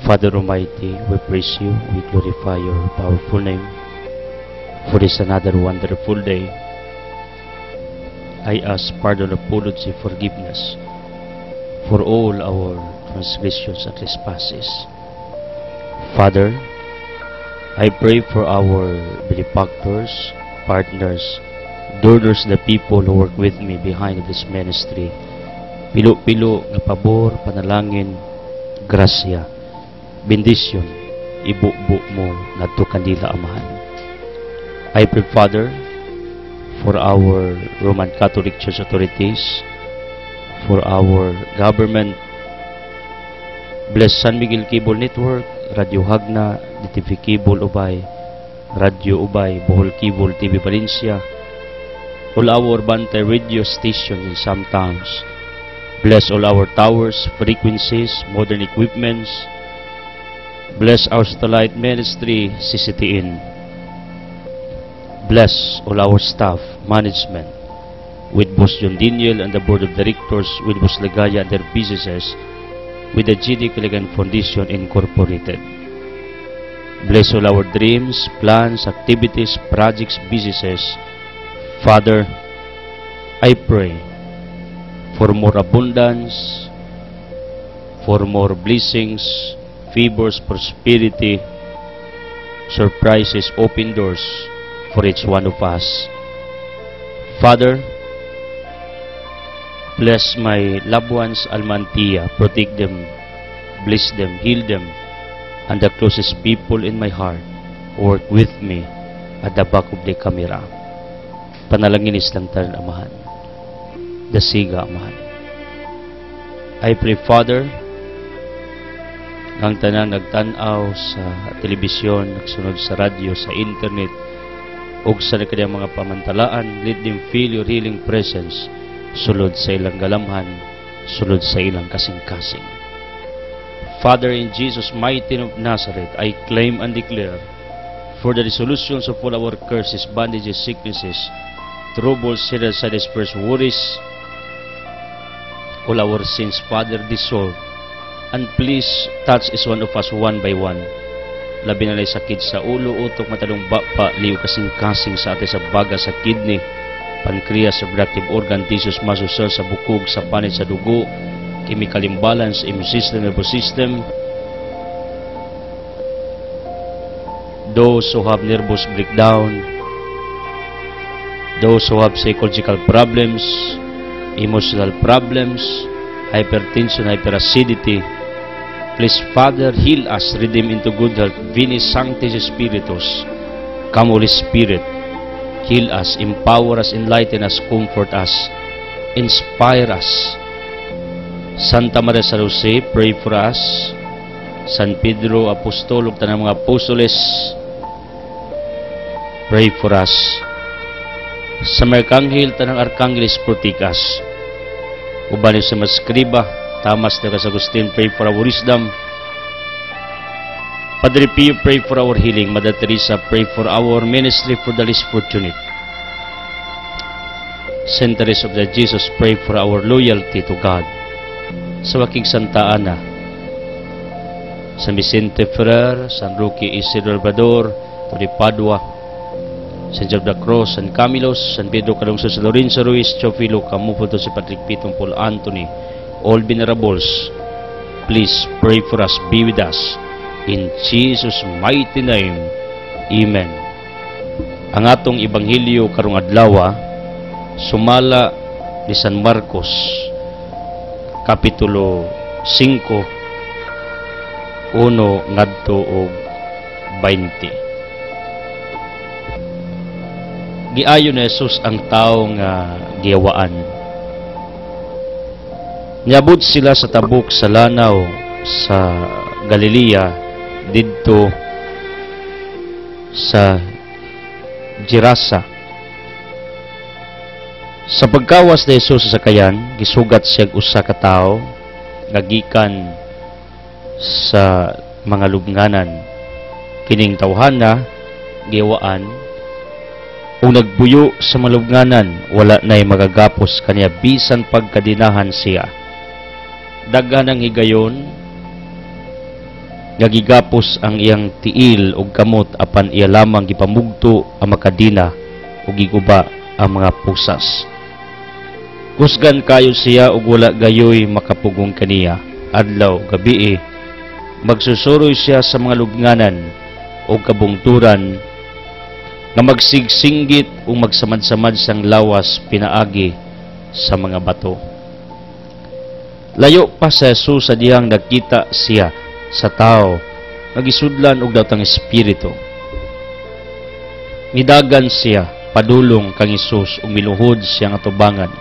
Father Almighty, we praise you, we glorify your powerful name for this another wonderful day. I ask pardon, apology, forgiveness for all our transgressions and trespasses. Father, I pray for our benefactors, partners, donors, the people who work with me behind this ministry. Pilo-pilo ng pabor, panalangin, grasya, bendisyon, ibu-bu mo ngadto kanila amahan. I pray, Father, for our Roman Catholic Church authorities, for our government. Bless San Miguel Cable Network, Radio Hagna, DTV Cable Ubay, Radio Ubay, Bohol Cable, TV Valencia, all our Bantay radio stations in some towns. Bless all our towers, frequencies, modern equipments. Bless our Starlight Ministry, CCTN. Bless all our staff, management, with Boss John Daniel and the Board of Directors, with Boss Legaya and their businesses, with the GD Kiligan Foundation Incorporated. Bless all our dreams, plans, activities, projects, businesses. Father, I pray for more abundance, for more blessings, favors, prosperity, surprises, open doors for each one of us. Father, bless my loved ones, Almantia, protect them, bless them, heal them, and the closest people in my heart work with me at the back of the camera. Panalangin islang tanan, Amahan. Dasiga, Amahan. I pray, Father, ang tanan nagtanaw sa telebisyon, nagsunod sa radyo, sa internet, o sa kanyang mga pamantalaan, let them feel your healing presence, sulod sa ilang galamhan, sulod sa ilang kasing-kasing. Father, in Jesus' mighty name of Nazareth, I claim and declare for the resolutions of all our curses, bondages, sicknesses, troubles, sinners, and dispersed worries, all our sins, Father, dissolve. And please touch each one of us one by one. Labi na lay sakit sa ulo, utok, matalong bapa, liw kasing-kasing sa atin sa baga, sa kidney, pancreas, reproductive organ, tissues, muscle cells, sa bukog, sa panit, sa dugo, chemical imbalance, immune system, nervous system. Those who have nervous breakdown, those who have psychological problems, emotional problems, hypertension, hyperacidity, please, Father, heal us, redeem into good health. Veni Sanctis Spiritus, come Holy Spirit, heal us, empower us, enlighten us, comfort us, inspire us. Santa Maria San Jose, pray for us. San Pedro Apostol, ug tanang mga apostoles, pray for us. Sa mga arkanghel, tanang arkangeles, protect us. Uban sa maskriba, Tamas de Agustin, pray for our wisdom. Padre Pio, pray for our healing. Mother Teresa, pray for our ministry, for the least fortunate. Saint Teresa of the Jesus, pray for our loyalty to God. Sa waking Santa Ana, San Vicente Ferrer, San Roque Isidro Labrador, Tony Padua, San John of the Cross, San Camilos, San Pedro Calungsod, San Lorenzo Ruiz, Chofilo, Camufoto, si Patrick Pitong, Paul Anthony, all venerables, please pray for us, be with us, in Jesus' mighty name, Amen. Ang atong Ebanghelyo karong adlaw sumala ni San Marcos, Kapitulo 5, 1 ngadto og 20. Giayo ni Jesus ang tao nga giyawaan. Niabot sila sa tabok sa lanaw sa Galilea didto sa Gerasa. Sa pagkawas ni Jesus sa sakayan, gisugat siya usa ka tawo gagikan sa mga lubnganan. Kining tawhana giwaan o nagbuyo sa malubnganan, wala na'y magagapos kaniya bisan pagkadinahan siya. Daghan ang higayon, nga gigapos ang iyang tiil ug kamot apan iya lamang gipamugto ang makadina ug giguba ang mga pusas. Kusgan kayo siya ug wala gayoy makapugong kaniya. Adlaw gabii magsusuroy siya sa mga lubnganan ug kabungturan nga magsigsinggit ug magsamad-samad sang lawas pinaagi sa mga bato. Layo pa sa Jesus sa diyang nakita siya sa tao nagisudlan og datang espiritu. Nidagan siya padulong kang Jesus ug miluhod siya nga tubangan.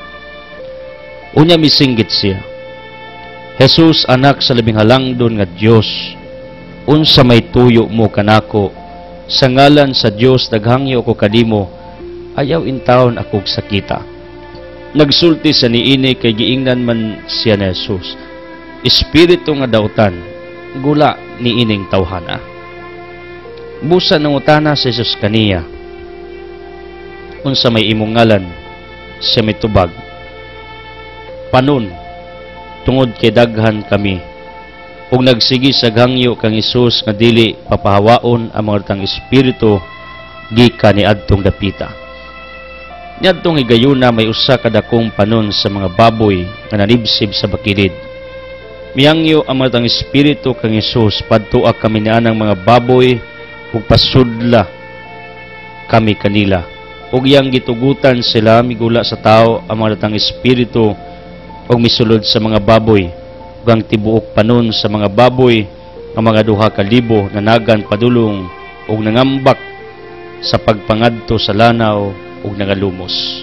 Unya misinggit siya, Jesus, anak sa labing halangdon nga Dios, unsa may tuyo mo kanako, sa ngalan sa Dios daghangyo ko kadimo, ayaw intawon akog sakita. Nagsulti sa niini kay giingnan man siya ni Jesus. Espiritu nga dautan, gula ni ining tawhana. Busa nangutana si Jesus kaniya, unsa may imong ngalan, siya mitubag. Panon, tungod kay daghan kami, ug nagsigi sa gangyo kang Isus nga dili papahawaon ang mga tang espiritu gikan ni adtong dapita. Niadtong higayuna may usa ka dakong panon sa mga baboy nga nanibsib sa bakilid. Miyangyo ang mga tang espiritu kang Isus padtua kami nianang mga baboy ug pasudla kami kanila. Ug iyang gitugutan sila migula sa tao ang mga tang espiritu ug misulod sa mga baboy ug ang tibuok panon sa mga baboy ang mga 2,000 nanagan padulong ug nangambak sa pagpangadto sa lanaw ug nagalumos.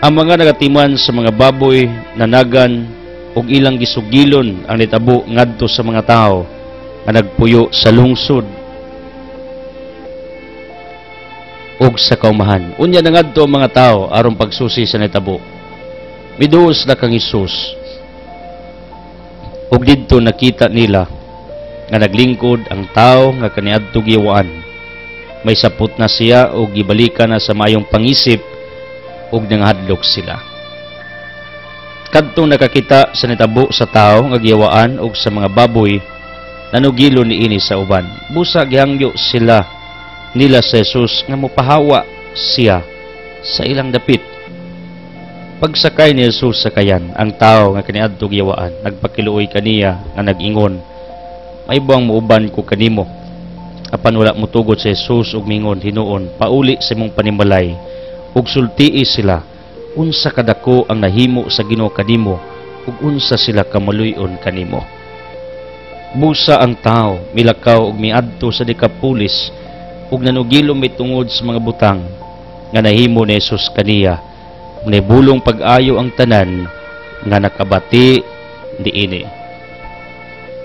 Ang mga nagatiman sa mga baboy nanagan ug ilang gisugilon ang nitabo ngadto sa mga tao nga nagpuyo sa lungsod ug sa kaumahan. Unya nangadto ang mga tao aron pagsusi sa nitabo. Miduos na kang Isus ug didto nakita nila nga naglingkod ang tao nga kaniadto giwaan. May sapot na siya ug gibalikan na sa mayong pangisip ug nanghadlok sila. Kadtong nakakita sa nitabo sa tao nga giwaan ug sa mga baboy, nanugilo niini sa uban. Busa gihangyo sila nila sa Jesus nga mopahawa siya sa ilang dapit. Pagsakay ni Jesus sa kayan, ang tao nga kaniadto giyawaan, nagpakiluoy kaniya nga nag-ingon, may buang muuban ko kanimo. Apan wala mutugot sa Jesus ug mingon hinuon, pauli sa imong panimalay. Ug sultii sila, unsa kadako ang nahimo sa Ginoo kanimo, ug unsa sila kamaluyon kanimo. Busa ang tao, milakaw ug miadto sa Decapolis, ug nanugilo may tungod sa mga butang nga nahimo ni Jesus kaniya. Nibulong pag-ayo ang tanan nga nakabati diini.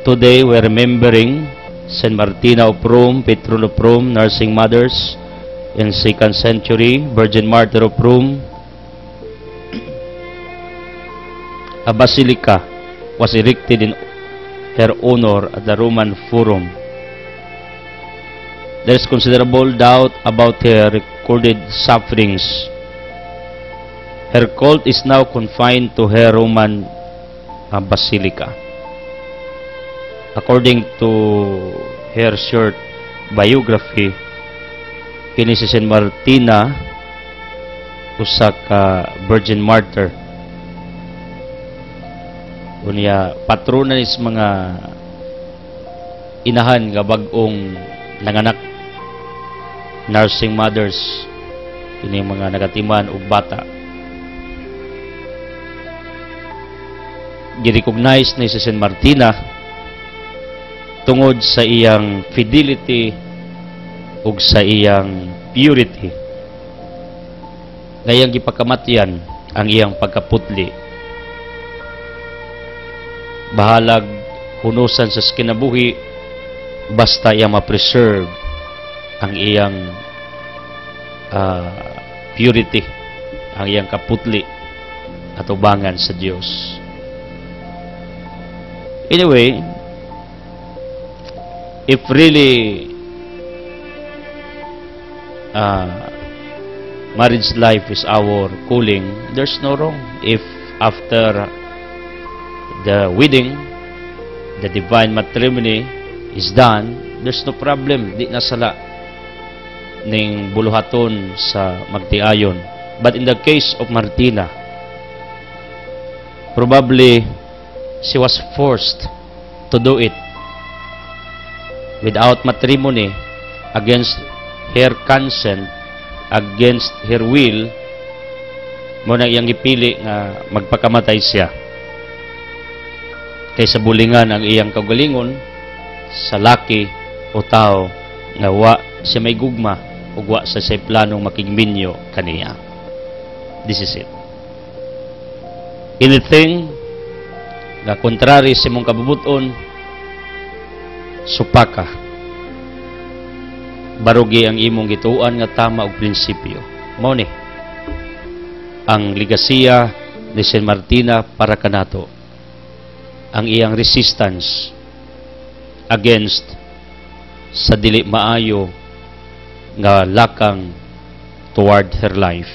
Today we're remembering St. Martina of Rome, Patron of Rome, Nursing Mothers in 2nd century, Virgin Martyr of Rome. A basilica was erected in her honor at the Roman Forum. There is considerable doubt about her recorded sufferings. Her cult is now confined to her Roman basilica. According to her short biography, kini si St. Martina usa ka Virgin Martyr. Unya patrona is mga inahan nga bag-ong nanganak, nursing mothers, kini mga nagatiman ug bata. Girecognize ni si St. Martina tungod sa iyang fidelity ug sa iyang purity. Ngayang gipakamatyan ang iyang pagkaputli. Bahalag hunusan sa kinabuhi basta iya ma-preserve ang iyang purity, ang iyang kaputli at ubangan sa Dios. Anyway, if really marriage life is our calling, there's no wrong if after the wedding, the divine matrimony is done, there's no problem. Di nasala ning buluhaton sa magtiayon. But in the case of Martina, probably she was forced to do it without matrimony, against her consent, against her will, mo na iyang ipili nga magpakamatay siya. Kaysa bulingan ang iyang kaugalingon sa laki o tao nga wa siya may gugma ug wa sa say planong makigminyo kaniya. This is it. Anything na kontrary sa imong kabubuton, supaka. Barugi ang imong gituan nga tama og prinsipyo. Mao ni ang ligasiya ni Saint Martina para kanato. Ang iyang resistance against sa dili maayo nga lakang toward her life.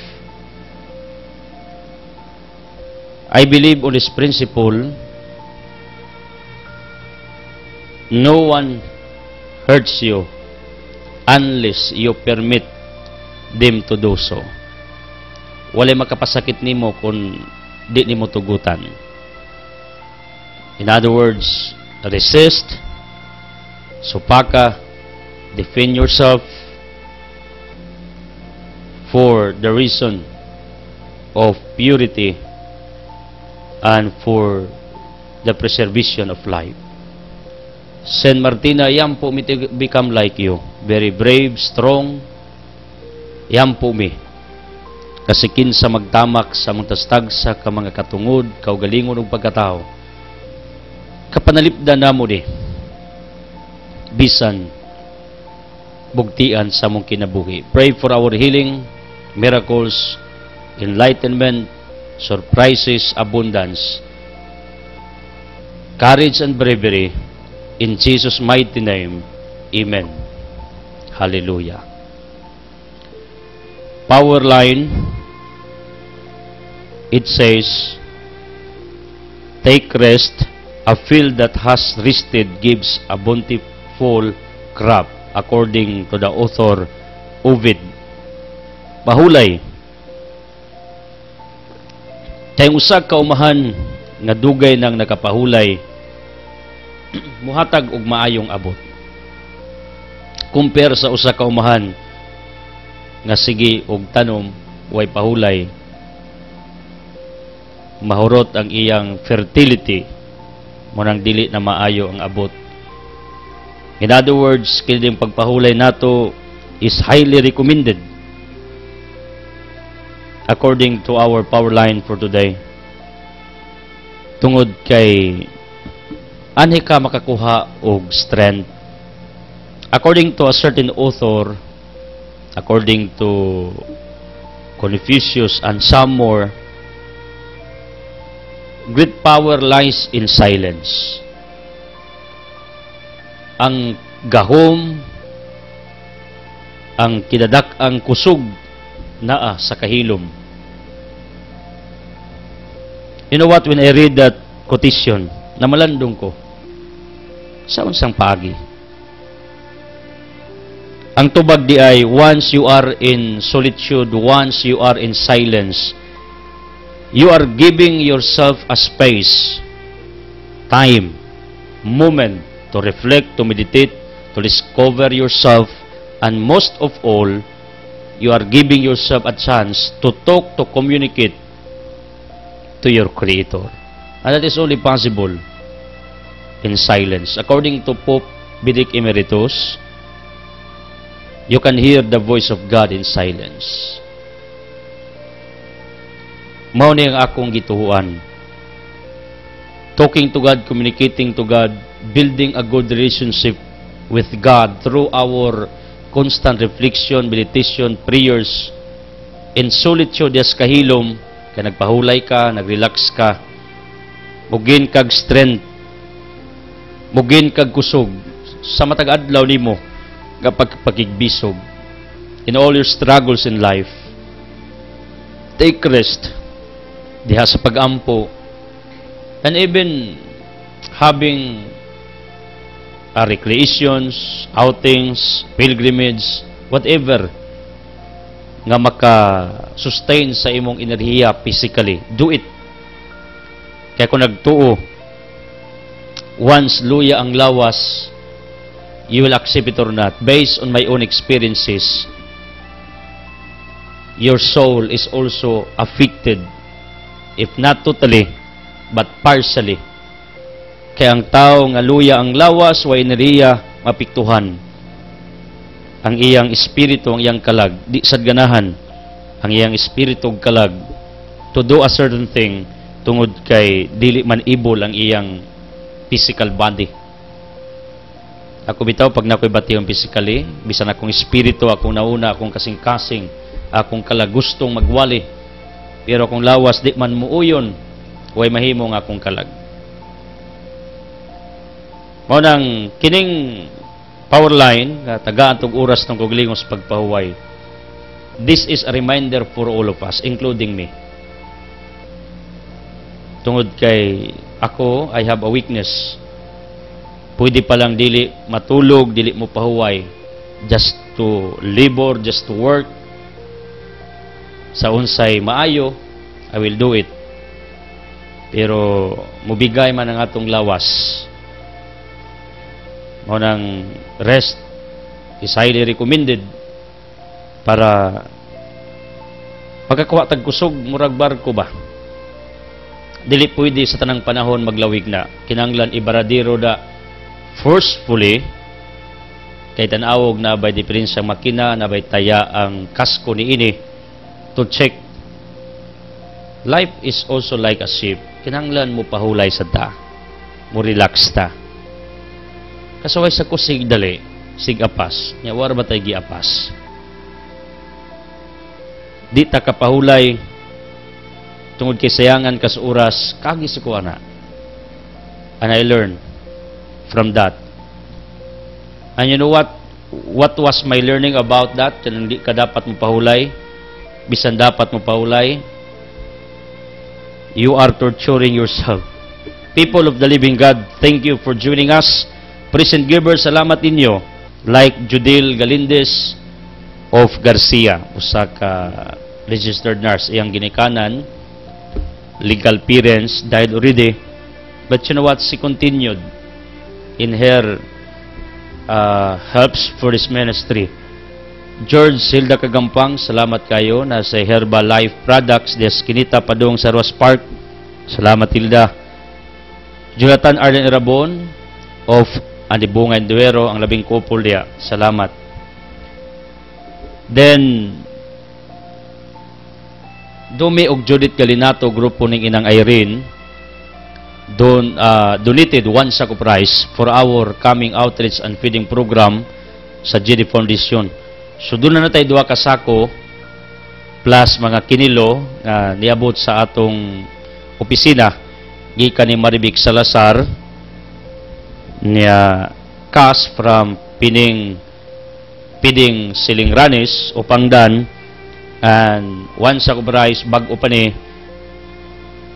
I believe on this principle, no one hurts you unless you permit them to do so. Walay makapasakit nimo kung di nimo tugutan. In other words, resist, supaka, defend yourself for the reason of purity and for the preservation of life. Saint Martina, yan po me to become like you. Very brave, strong. Yan po me. Kasi kinsa magtamak sa mutastag sa ka mga katungod, kaugalingon ug pagkatao. Kapanalipdan namo ni bisan bugtian sa mong kinabuhi. Pray for our healing, miracles, enlightenment, surprises, abundance, courage and bravery. In Jesus' mighty name, Amen. Hallelujah. Power line, it says, take rest. A field that has rested gives a bountiful crop, according to the author Ovid. Pahulay. Tayong usa ka umahan nga dugay nang nakapahulay, muhatag og maayong abot. Compare sa usa ka umahan nga sige og tanom way pahulay, mahurot ang iyang fertility, munang dili na maayo ang abot. In other words, kining pagpahulay nato is highly recommended according to our power line for today. Tungod kay anhi ka makakuha og strength. According to a certain author, according to Confucius and some more, great power lies in silence. Ang gahom, ang kidadak-ang kusog naa sa kahilom. You know what, when I read that quotation, namalandong ko sa unsang paagi. Ang tubag di ay, once you are in solitude, once you are in silence, you are giving yourself a space, time, moment to reflect, to meditate, to discover yourself, and most of all, you are giving yourself a chance to talk, to communicate to your Creator. And that is only possible in silence. According to Pope Benedict Emeritus, you can hear the voice of God in silence. Mao ni ang akong gituhuan. Talking to God, communicating to God, building a good relationship with God through our constant reflection, meditation, prayers. In solitude, as kahilom, kaya nagpahulay ka, nagrelax ka, mugin kag strength, mugin kag kusog, sa matag adlaw nimo, kapag pakigbisog, in all your struggles in life, take rest, diha sa pag-ampo, and even having recreations, outings, pilgrimage, whatever nga maka-sustain sa imong enerhiya physically, do it. Kaya kung nagtuo, once luya ang lawas, you will accept it or not. Based on my own experiences, your soul is also affected, if not totally, but partially. Kaya ang tao nga luya ang lawas, wa enerhiya, mapiktuhan. Ang iyang espiritu, ang iyang kalag, di sad ganahan, ang iyang espiritu kalag, to do a certain thing, tungod kay dili man ibol ang iyang physical body. Ako bitaw, pag nako'y batiyon physically, bisan akong espiritu, akong nauna, akong kasing-kasing, akong kalag gustong magwali. Pero akong lawas, di man muuyon, way mahimong akong kalag. Mao nang kining power line, tagaan tong oras ng kuglingos pagpahuway. This is a reminder for all of us, including me. Tungod kay ako, I have a weakness. Pwede palang dili matulog, dili mo pahuway, just to labor, just to work. Sa unsay maayo, I will do it. Pero mubigay man ang atong lawas. Mao nang rest is highly recommended para pagkakuha tag kusog murag barko ba. Dili pwede sa tanang panahon maglawig na. Kinanglan ibaradero da forcefully kay tan-awog na by diferensya makina na by taya ang kasko niini to check. Life is also like a ship. Kinanglan mo pahulay sa ta. Mo relax ta. Kasaway sa kusig dali, sig apas. Nya war ba tay giapas? Di ta kapahulay tungod kay sayangan kas oras kagi sa kuana. And I learned from that. And you know what? What was my learning about that? Kung hindi ka dapat mo pahulay, bisan dapat mo pahulay, you are torturing yourself. People of the living God, thank you for joining us. Present givers, salamat ninyo. Like Judil Galindez of Garcia, usa ka registered nurse, iyang ginikanan, legal parents, died already. But you know what? She continued in her helps for this ministry. George Hilda Kagampang, salamat kayo na sa Herbalife Products des Kinita Padong sa Ross Park. Salamat Hilda. Jonathan Arden Rabon of Andibungay Duero, ang labing kupol diya. Salamat. Then Dumi og Judith Galinato, grupo ning Inang Irene, donated one sack of rice for our coming outreach and feeding program sa GD Foundation. So doon na tayo 2 ka sako plus mga kinilo na niabot sa atong opisina gikan ni Maribik Salazar niya cash from Pining Silingranis o Pangdan, and one sack of rice bag-o pa ni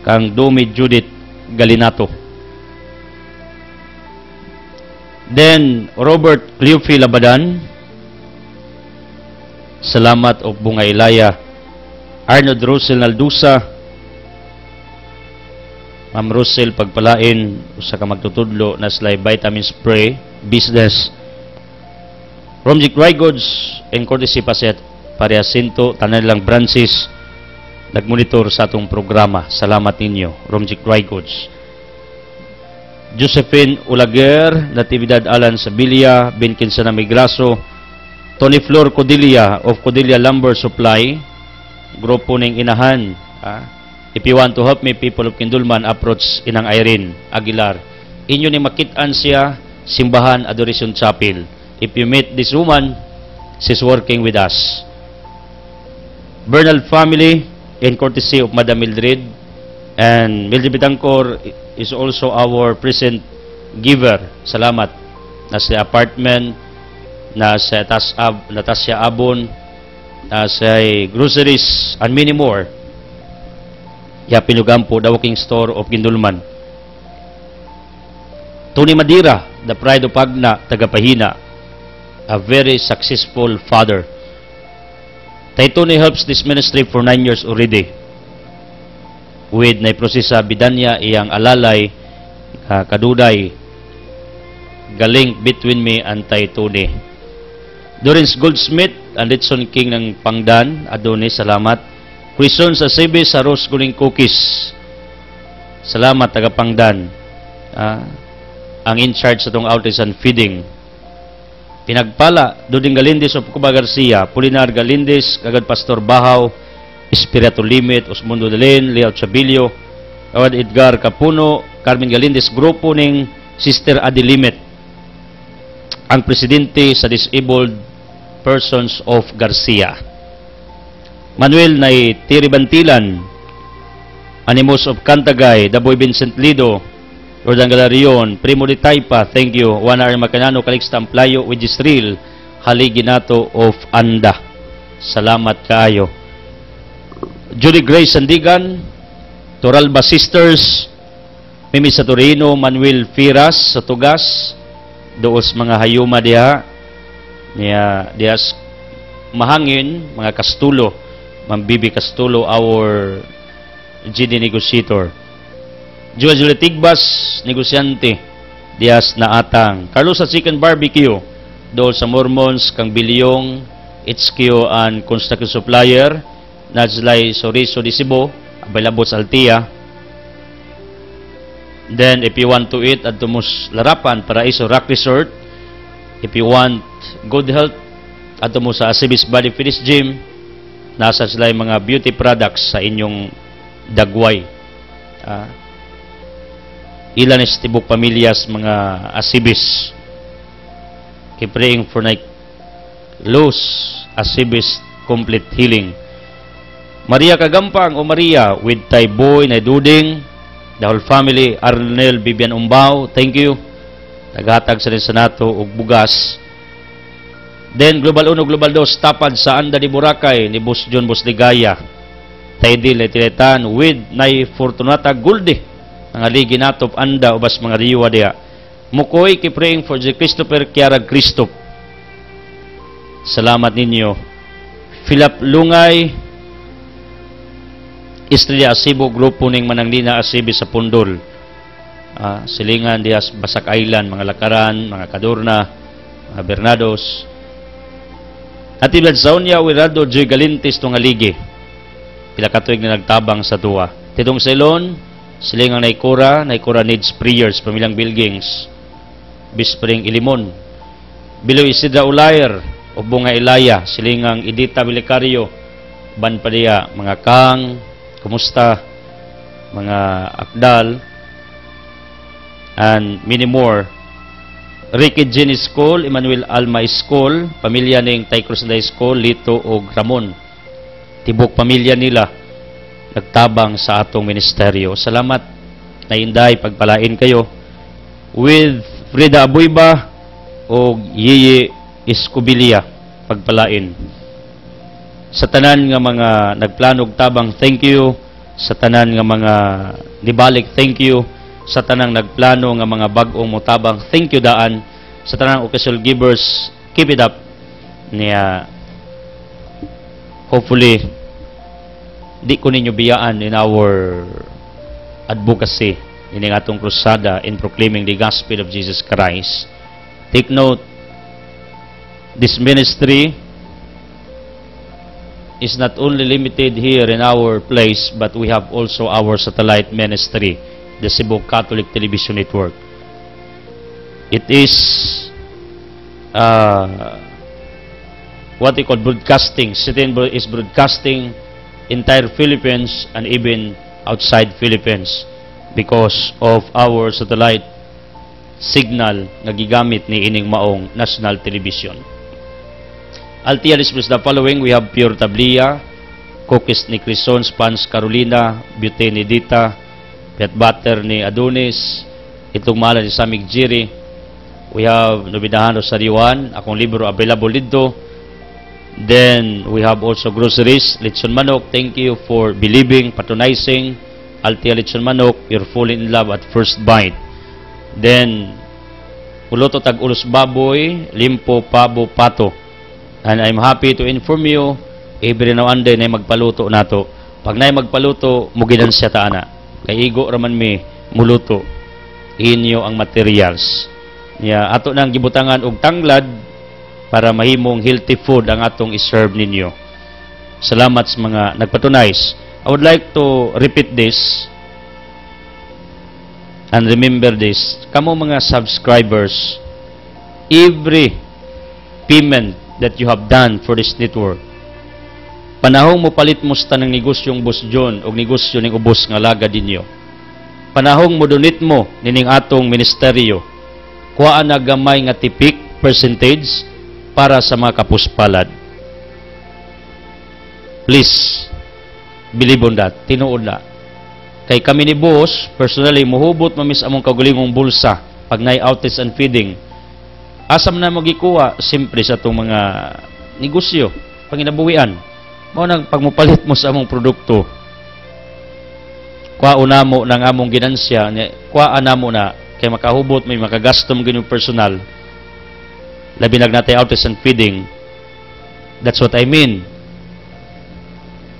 kang Dumi Judith Galinato. Then Robert Cleofi Labadan, salamat o Bungay Ilaya. Arnold Rosel Naldusa, Ma'am Rosel pagpalain usa ka magtutudlo na slay vitamin spray business. Romjic Rygoods and courtesy paset Pariasinto, tanan lang branches nagmonitor sa atong programa. Salamat ninyo, Romjic Rygoods. Josephine Ulager, Natividad Alan Sabilia, Binkinsana Migraso, Tony Flor Codilia of Codilia Lumber Supply, grupo ning Inahan. If you want to help me, people of Kindulman, approach Inang Irene Aguilar. Inyo ni makitaan siya, Simbahan Adoration Chapel. If you meet this woman, she's working with us. Bernal family, in courtesy of Madam Mildred, and Mildred Bitancor is also our present giver. Salamat. Nasa apartment, nasa Natasha Abon, nasa groceries, and many more. Pinugampo, The Walking Store of Kindulman. Tony Madira, the pride of Agna, tagapahina, a very successful father. Taytuni helps this ministry for 9 years already. With na prosesa bidanya iyang alalay, kaduday, galing between me and Taytuni. Dorins Goldsmith, and Litson King ng Pangdan, Adonis, salamat. Quezon sa Sibis, sa Rose Guling Cookies, salamat, taga-Pangdan. Ang in-charge sa itong outreach and feeding. Pinagpala, Duding Galindez of Cuba Garcia, Pulinar Galindez, kagad Pastor Bahaw, Espiritu Limit, Osmundo Delin, Leo Chabilio, Awad Edgar Capuno, Carmen Galindez, grupo ning Sister Adi Limit, ang presidente sa Disabled Persons of Garcia. Manuel Nay Tiribantilan, Animos of Cantagay, Daboy Vincent Lido, Jordan Galarion, Primo de Taipa, thank you. Juan R. Macanano, Calixta Amplayo, Wigisril, Haliginato of Anda. Salamat kaayo. Judy Grace Sandigan, Toralba Sisters, Mimi Saturino, Manuel Firas sa Tugas, doos mga hayuma diha, diyas mahangin, mga Kastulo, Mambibi Kastulo, our GD negotiator. Julie Tigbas, negosyante, Dias na atang. Carlos sa Chicken Barbecue, doon sa Mormons, Kang Bilyong, HQ and Construction Supplier, Najlay Soriso di Cebu, available sa Altia. Then, if you want to eat at Tumus Larapan, Paraiso Rock Resort, if you want good health, at Tumus sa Asibis Body Fitness Gym, nasa sila mga beauty products sa inyong dagway. Ilan is tibok pamilyas mga Asibis. Keep praying for like loose Asibis complete healing. Maria Kagampang o Maria with Tayboy na Duding, the whole family, Arnel Bibian Umbao, thank you. Naghatag sa rin sa nato og bugas. Then Global 1, Global 2, tapad sa Anda di Boracay ni Boss John Boss Ligaya. Taydil Tiletan with Nay Fortunata Gulde. Ang aligi natop Anda ubas mga riwa dia. Mukoy keep praying for J. Christopher Kiara Christop. Salamat ninyo. Philip Lungay, Estrella Asibo, grupo ning Mananglina Asibi sa Pundol. Silingan dias Basak Island, mga Lakaran, mga Kadurna, mga Bernados. Atibad Saunya, Wirado, J. Galintis, itong aligi. Pila katuig na nagtabang sa tuwa. Tidong Selon, silingang Naikura needs prayers, pamilyang Bilgings, Bispring Ilimon. Biloy Isidra Ulayer, o Bunga Ilaya, silingang Edita Bilicario, Banpadia, mga Kang, kumusta, mga Akdal, and many more. Ricky Jenny School, Emmanuel Alma School, pamilya ning Taycruzday School, Lito o Ramon. Tibok pamilya nila nagtabang sa atong ministeryo. Salamat na inday, pagpalain kayo with Frida Abuiba o Yeye Escobilia, pagpalain. Sa tanan nga mga nagplanog tabang, thank you. Sa tanan nga mga nibalik, thank you. Sa tanang nagplano nga mga bag-ong motabang, thank you daan. Sa tanang occasional givers, keep it up. Niya, hopefully, di ko ninyo biyaan in our advocacy in atong krusada in proclaiming the gospel of Jesus Christ. Take note, this ministry is not only limited here in our place, but we have also our satellite ministry, the Cebu Catholic Television Network. It is what we call broadcasting. Certain is broadcasting entire Philippines and even outside Philippines because of our satellite signal na gigamit ni ining maong national television. Altia displays the following. We have Pure Tablia, Cookies ni Crison, Spans Carolina, Beauty ni Dita, Peanut Butter ni Adonis, itong mala ni Samig Jiri. We have Nobidahan Sariwan, akong libro available dito. Then, we have also groceries, Lechon Manok, thank you for believing, patronizing, Altia Lechon Manok, you're falling in love at first bite. Then, Puluto tag ulos baboy, limpo, pabo, pato. And I'm happy to inform you, every now and then ay magpaluto nato. Pag na'y magpaluto, mugidan siya taana. Kay igo raman mi muluto. Inyo ang materials. Ya, ato nang gibutangan og tanglad para mahimong healthy food ang atong iserve ninyo. Salamat sa mga nagpatunais. I would like to repeat this and remember this. Kamo mga subscribers, every payment that you have done for this network, panahong mo palit mo sa tanang negosyong Boss John o negosyo ning ubos nga laga dinyo. Panahong mo donate mo nining atong ministeryo, kuhaan na gamay nga tipik percentage para sa mga kapuspalad. Please, believe on that. Tinuod na. Kay kami ni Boss, personally, muhubot mamis among kagulingong bulsa pag na'y outage and feeding. Asam na magikuha, simpre sa itong mga negosyo, panginabuhian. Mao nang pagmupalit mo sa among produkto, kuhaan na mo ng among ginansya, kuhaan na mo na, kay makahubot, may makagastom ganyong personal, labi nagnatay outage and feeding. That's what I mean.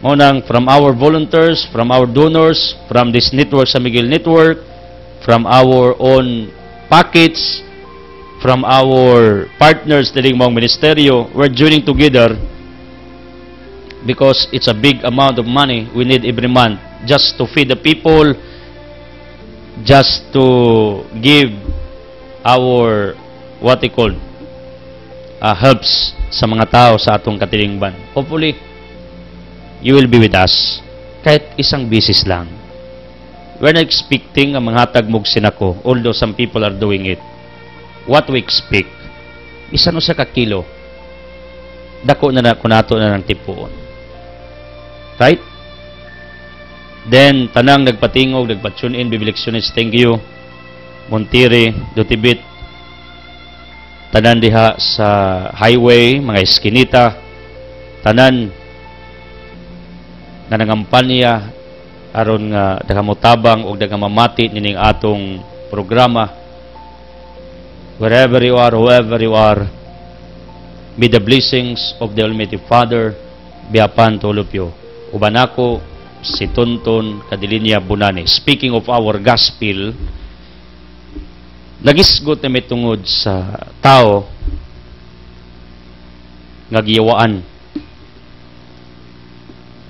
Unang from our volunteers, from our donors, from this network sa Miguel Network, from our own packets, from our partners dining mong ministeryo, we're joining together because it's a big amount of money we need every month just to feed the people, just to give our what they call helps sa mga tao sa atong katilingban. Hopefully, you will be with us kahit isang bisis lang. We're not expecting ang manghatag mog sinako, although some people are doing it. What we expect, isa no sa kakilo, dako na kunato na ng tipuon. Right? Then, tanang nagpatingog, nagpa-tune in, Bibliactionist, thank you. Montiri, Dutibit, tanan diha sa highway, mga eskinita, tanan na nangampanya aron nga dagamotabang o dagamamati nining atong programa. Wherever you are, whoever you are, may the blessings of the Almighty Father be upon to all of you. Uban ako, si Tonton Kadilinya Bunani. Speaking of our gospel, nagisgot na may tungod sa tao nga giyawaan.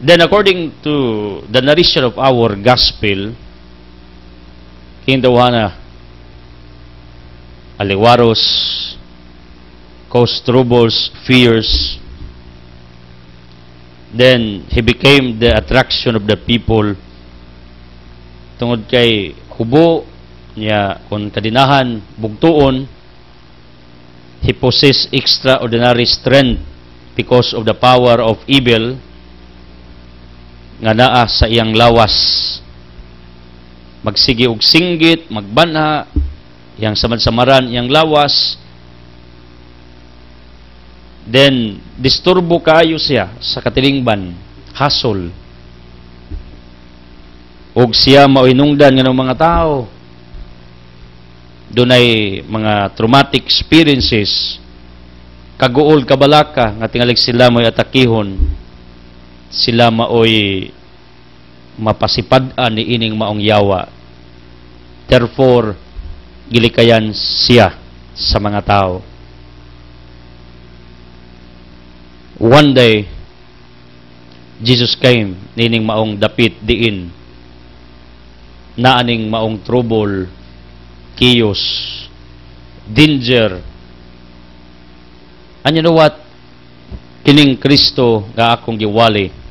Then according to the narration of our gospel, kindawana aliwaros, caused troubles, fears. Then he became the attraction of the people. Tungod kay hubo niya kung kadinahan, bugtuon, he possessed extraordinary strength because of the power of evil nga naa sa iyang lawas. Magsigi og singgit, magbanha, iyang samad-samaran, iyang lawas. Then, disturbo kaayo siya sa katilingban, hasol. Og siya maoinungdan nga ng mga tao. Dunay mga traumatic experiences, kaguol kabalaka, nga tingalig sila mo'y atakihon, sila maoy mapasipad-an ni ining maong yawa. Therefore, gilikayan siya sa mga tao. One day, Jesus came, nining maong dapit diin, naaning maong trouble, chaos, danger. And you know what? Kining Kristo nga akong giwali,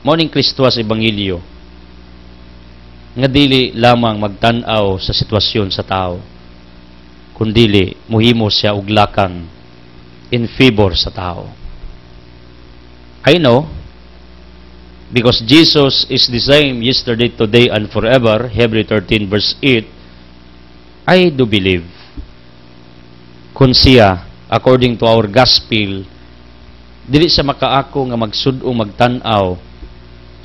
moning Kristo sa Ebanghelyo, nga dili lamang magtan-aw sa sitwasyon sa tao, kundili muhimo siya og lakang in favor sa tao. I know, because Jesus is the same yesterday, today, and forever, Hebrews 13 verse 8, I do believe, kung siya, according to our gospel, dili sa makaako nga magsud-o magtan-aw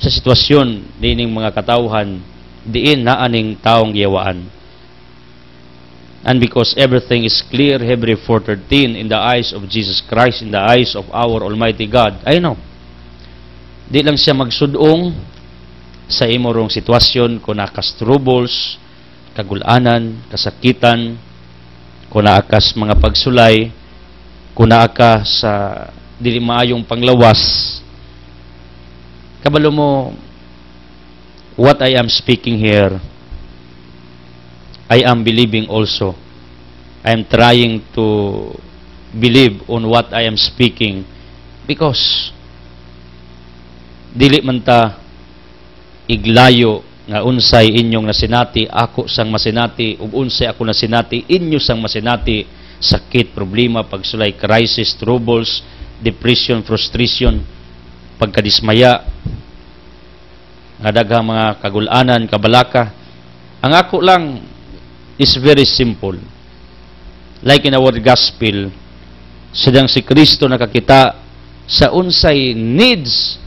sa sitwasyon dining mga katawhan diin naaning taong giyawaan. And because everything is clear, Hebrews 4:13, in the eyes of Jesus Christ, in the eyes of our Almighty God, I know, di lang siya magsudong sa imorong sitwasyon kung nakas troubles, kagulanan, kasakitan, kung naakas mga pagsulay, kung naaka sa dili maayong panglawas. Kabalo mo, what I am speaking here, I am believing also. I am trying to believe on what I am speaking because dili man ta iglayo nga unsay inyong nasinati, ako sang masinati, ug unsay ako nasinati, inyo sang masinati, sakit, problema, pagsulay, crisis, troubles, depression, frustration, pagkadismaya, nga daghang mga kagulanan, kabalaka. Ang ako lang is very simple. Like in our gospel, sidang si Kristo nakakita sa unsay needs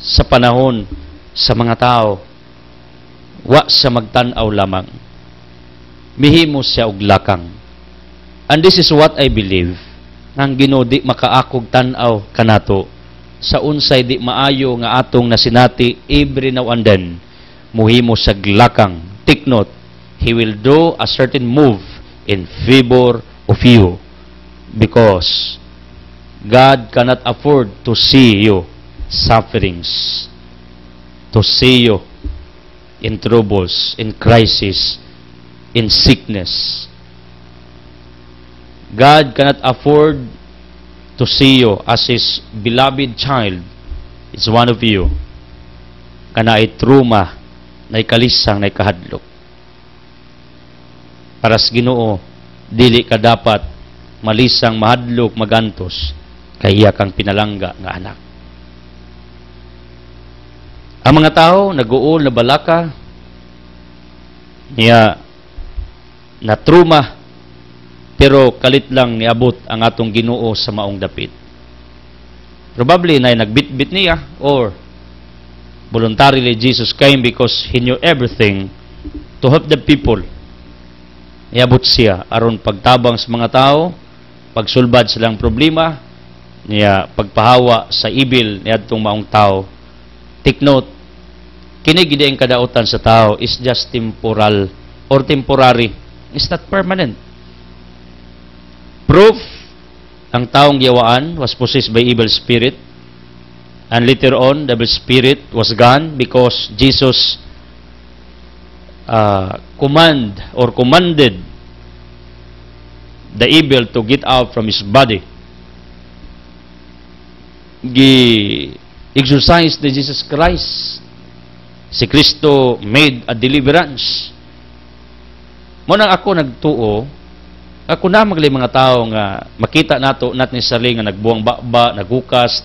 sa panahon sa mga tao. Wa sa magtanaw lamang. Mihimo siya og lakang. And this is what I believe. Nang Ginoo di makaakog tanaw kanato sa unsay di maayo nga atong nasinati every now and then, muhimo sa glakang. Take note, He will do a certain move in favor of you because God cannot afford to see you sufferings, to see you in troubles, in crisis, in sickness. God cannot afford to see you as His beloved child. It's one of you. Kana ay truma, na ikalisang, na ikahadlok. Para sa Ginoo, dili ka dapat malisang mahadlok magantos kay iya kang pinalangga nga anak. Ang mga tao nag-uol na balaka niya na truma pero kalit lang niabot ang atong Ginoo sa maong dapit. Probably na nagbitbit niya or voluntarily Jesus came because He knew everything to help the people. Niabot siya aron pagtabang sa mga tao, pagsulbad silang problema, niya pagpahawa sa ibil niadtong maong tao. Take note, kini gid ang kadautan sa tao is just temporal or temporary. It's not permanent. Proof, ang taong giyawaan was possessed by evil spirit, and later on, the evil spirit was gone because Jesus commanded the evil to get out from his body. Exercise ni Jesus Christ. Si Kristo made a deliverance. Munang ako nagtuo, ako na maglay mga tao nga makita nato not necessarily nga nagbuwang baba, naghukas,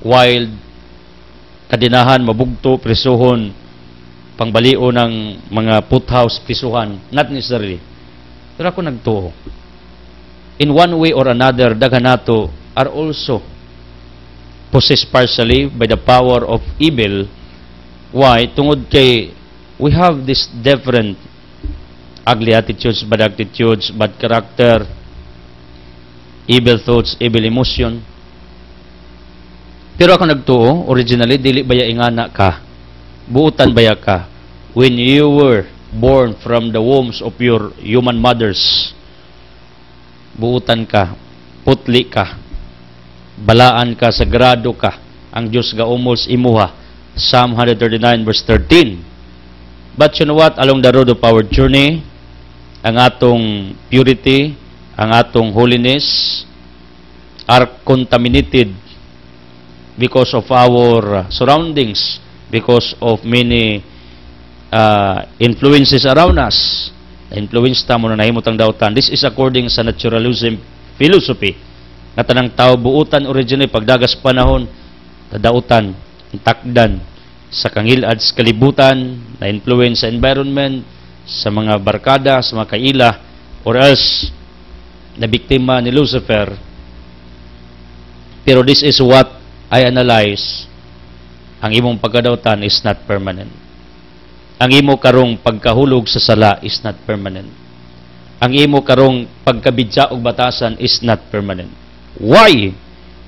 wild, kadinahan, mabugto, presuhon, pangbalio ng mga puthouse, prisuhan, not necessarily. Pero ako nagtuo. In one way or another, daghan nato are also possessed partially by the power of evil. Why? Tungod kay we have this different ugly attitudes, bad character, evil thoughts, evil emotion. Pero ako nagtuo, originally, dili baya ingana ka, buutan baya ka, when you were born from the wombs of your human mothers, buutan ka, putli ka, balaan ka, sagrado ka, ang Diyos gaumos imuha, Psalm 139 verse 13. But you know what? Along the road of our journey, ang atong purity, ang atong holiness are contaminated because of our surroundings, because of many influences around us. Influence ta mo na nahimot ang dautan. This is according sa naturalism philosophy. Na tanang tao buutan originally pagdagas panahon, tadautan, takdan sa kangilad sa kalibutan, na influence sa environment, sa mga barkada, sa mga kaila, or else na biktima ni Lucifer. Pero this is what I analyze. Ang imong pagkadautan is not permanent. Ang imo karong pagkahulog sa sala is not permanent. ang imo karong pagkabidya og batasan is not permanent. Why?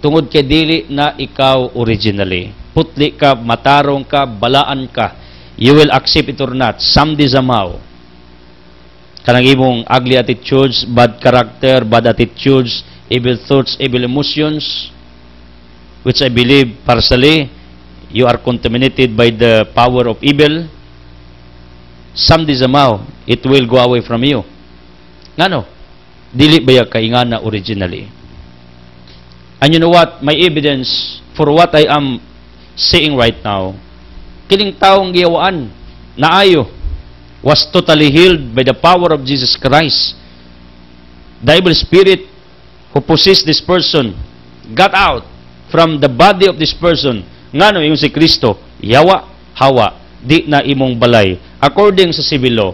Tungod kay dili na ikaw originally. Putli ka, matarong ka, balaan ka. You will accept it or not. Someday somehow. Kanang imong ugly attitudes, bad character, bad attitudes, evil thoughts, evil emotions, which I believe partially you are contaminated by the power of evil. Someday somehow, it will go away from you. Ngano? Dili ba ka ingana originally? And you know what? My evidence for what I am saying right now, kining taong giyawaan na ayo was totally healed by the power of Jesus Christ. The evil spirit who possessed this person got out from the body of this person. Ngano yung si Kristo, yawa, hawa, di na imong balay. According sa civil law,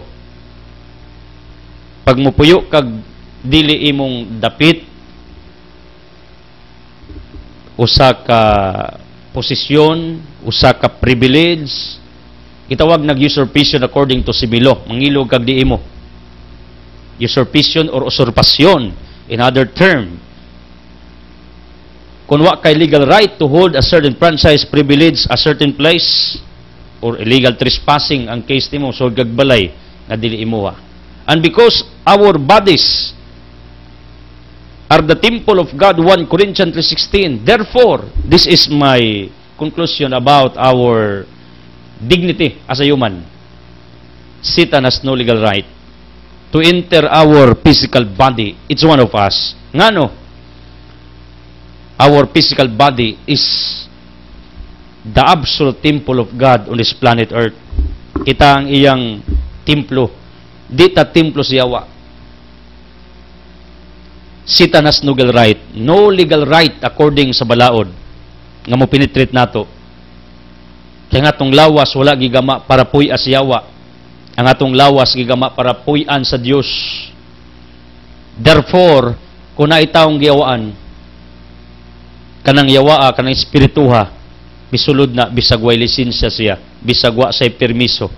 pag mupuyo kag dili imong dapit, usa ka posisyon, usa ka privilege, itawag nag-usurpation according to civil law. Mangilog kag di imo. Usurpation or usurpasyon, in other term. Kung wa kay legal right to hold a certain franchise privilege a certain place, or illegal trespassing ang case nimo, so gagbalay nga dili imuha. And because our bodies are the temple of God, 1 Corinthians 3:16, therefore, this is my conclusion about our dignity as a human. Satan has no legal right to enter our physical body. It's one of us. Ngano? Our physical body is the absolute temple of God on this planet Earth. Kita ang iyang templo. Di ta templo si Yawa. Satan has no legal right according sa balaod nga mo penetrate nato. Kaya nga tong lawas wala gigama para puy as Yawa. Ang atong lawas gigama para puy-an sa Dios. Therefore, kung naitaong giyawaan, kanang yawaa, kanang espirituha, bisulod na, bisag way lisensya siya, bisag wa say permiso.